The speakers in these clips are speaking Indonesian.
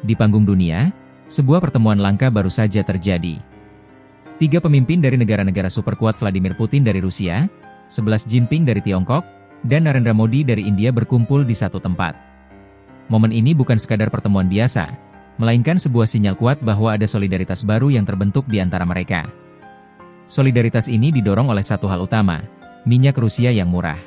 Di panggung dunia, sebuah pertemuan langka baru saja terjadi. Tiga pemimpin dari negara-negara superkuat, Vladimir Putin dari Rusia, Xi Jinping dari Tiongkok, dan Narendra Modi dari India berkumpul di satu tempat. Momen ini bukan sekadar pertemuan biasa, melainkan sebuah sinyal kuat bahwa ada solidaritas baru yang terbentuk di antara mereka. Solidaritas ini didorong oleh satu hal utama, minyak Rusia yang murah.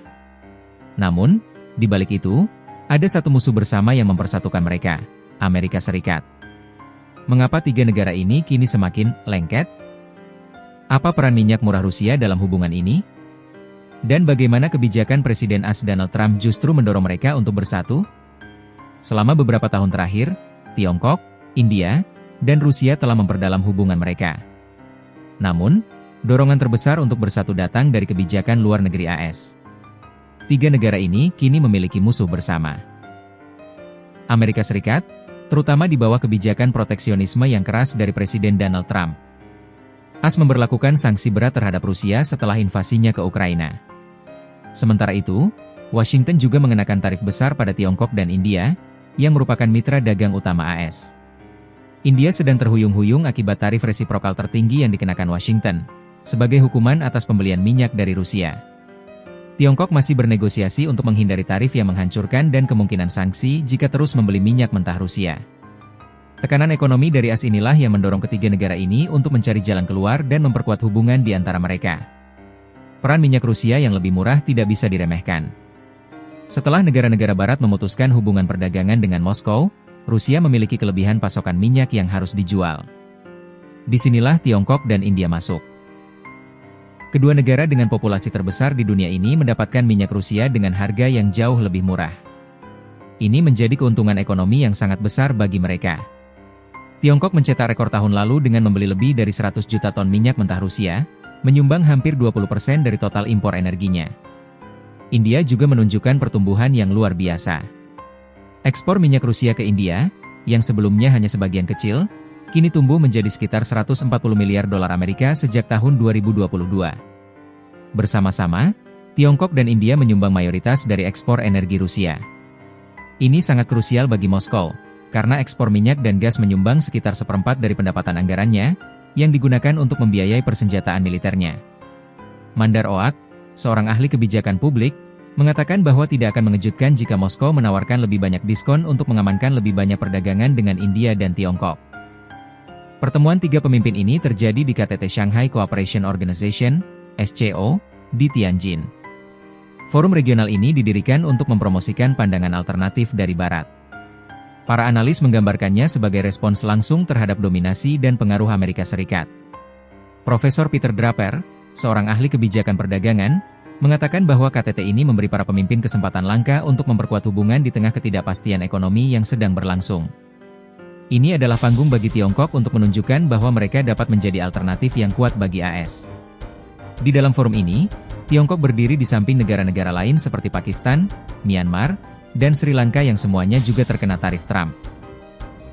Namun, di balik itu, ada satu musuh bersama yang mempersatukan mereka, Amerika Serikat. Mengapa tiga negara ini kini semakin lengket? Apa peran minyak murah Rusia dalam hubungan ini? Dan bagaimana kebijakan Presiden AS Donald Trump justru mendorong mereka untuk bersatu? Selama beberapa tahun terakhir, Tiongkok, India, dan Rusia telah memperdalam hubungan mereka. Namun, dorongan terbesar untuk bersatu datang dari kebijakan luar negeri AS. Tiga negara ini kini memiliki musuh bersama. Amerika Serikat, terutama di bawah kebijakan proteksionisme yang keras dari Presiden Donald Trump. AS memberlakukan sanksi berat terhadap Rusia setelah invasinya ke Ukraina. Sementara itu, Washington juga mengenakan tarif besar pada Tiongkok dan India, yang merupakan mitra dagang utama AS. India sedang terhuyung-huyung akibat tarif resiprokal tertinggi yang dikenakan Washington, sebagai hukuman atas pembelian minyak dari Rusia. Tiongkok masih bernegosiasi untuk menghindari tarif yang menghancurkan dan kemungkinan sanksi jika terus membeli minyak mentah Rusia. Tekanan ekonomi dari AS inilah yang mendorong ketiga negara ini untuk mencari jalan keluar dan memperkuat hubungan di antara mereka. Peran minyak Rusia yang lebih murah tidak bisa diremehkan. Setelah negara-negara barat memutuskan hubungan perdagangan dengan Moskow, Rusia memiliki kelebihan pasokan minyak yang harus dijual. Disinilah Tiongkok dan India masuk. Kedua negara dengan populasi terbesar di dunia ini mendapatkan minyak Rusia dengan harga yang jauh lebih murah. Ini menjadi keuntungan ekonomi yang sangat besar bagi mereka. Tiongkok mencetak rekor tahun lalu dengan membeli lebih dari 100 juta ton minyak mentah Rusia, menyumbang hampir 20% dari total impor energinya. India juga menunjukkan pertumbuhan yang luar biasa. Ekspor minyak Rusia ke India, yang sebelumnya hanya sebagian kecil, kini tumbuh menjadi sekitar 140 miliar dolar Amerika sejak tahun 2022. Bersama-sama, Tiongkok dan India menyumbang mayoritas dari ekspor energi Rusia. Ini sangat krusial bagi Moskow, karena ekspor minyak dan gas menyumbang sekitar seperempat dari pendapatan anggarannya, yang digunakan untuk membiayai persenjataan militernya. Mandar Oak, seorang ahli kebijakan publik, mengatakan bahwa tidak akan mengejutkan jika Moskow menawarkan lebih banyak diskon untuk mengamankan lebih banyak perdagangan dengan India dan Tiongkok. Pertemuan tiga pemimpin ini terjadi di KTT Shanghai Cooperation Organization, SCO, di Tianjin. Forum regional ini didirikan untuk mempromosikan pandangan alternatif dari Barat. Para analis menggambarkannya sebagai respons langsung terhadap dominasi dan pengaruh Amerika Serikat. Profesor Peter Draper, seorang ahli kebijakan perdagangan, mengatakan bahwa KTT ini memberi para pemimpin kesempatan langka untuk memperkuat hubungan di tengah ketidakpastian ekonomi yang sedang berlangsung. Ini adalah panggung bagi Tiongkok untuk menunjukkan bahwa mereka dapat menjadi alternatif yang kuat bagi AS. Di dalam forum ini, Tiongkok berdiri di samping negara-negara lain seperti Pakistan, Myanmar, dan Sri Lanka yang semuanya juga terkena tarif Trump.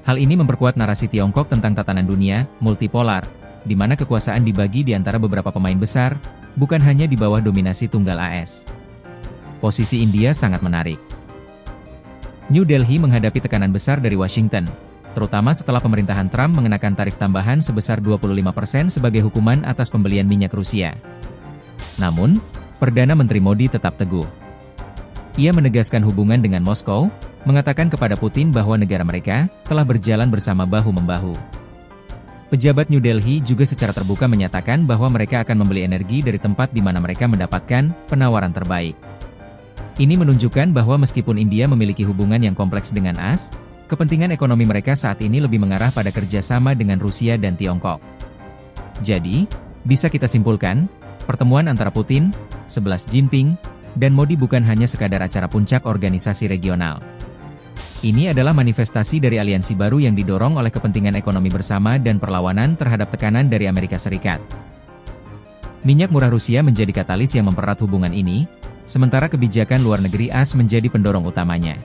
Hal ini memperkuat narasi Tiongkok tentang tatanan dunia multipolar, di mana kekuasaan dibagi di antara beberapa pemain besar, bukan hanya di bawah dominasi tunggal AS. Posisi India sangat menarik. New Delhi menghadapi tekanan besar dari Washington, terutama setelah pemerintahan Trump mengenakan tarif tambahan sebesar 25% sebagai hukuman atas pembelian minyak Rusia. Namun, Perdana Menteri Modi tetap teguh. Ia menegaskan hubungan dengan Moskow, mengatakan kepada Putin bahwa negara mereka telah berjalan bersama bahu-membahu. Pejabat New Delhi juga secara terbuka menyatakan bahwa mereka akan membeli energi dari tempat di mana mereka mendapatkan penawaran terbaik. Ini menunjukkan bahwa meskipun India memiliki hubungan yang kompleks dengan AS, kepentingan ekonomi mereka saat ini lebih mengarah pada kerjasama dengan Rusia dan Tiongkok. Jadi, bisa kita simpulkan, pertemuan antara Putin, Xi Jinping, dan Modi bukan hanya sekadar acara puncak organisasi regional. Ini adalah manifestasi dari aliansi baru yang didorong oleh kepentingan ekonomi bersama dan perlawanan terhadap tekanan dari Amerika Serikat. Minyak murah Rusia menjadi katalis yang mempererat hubungan ini, sementara kebijakan luar negeri AS menjadi pendorong utamanya.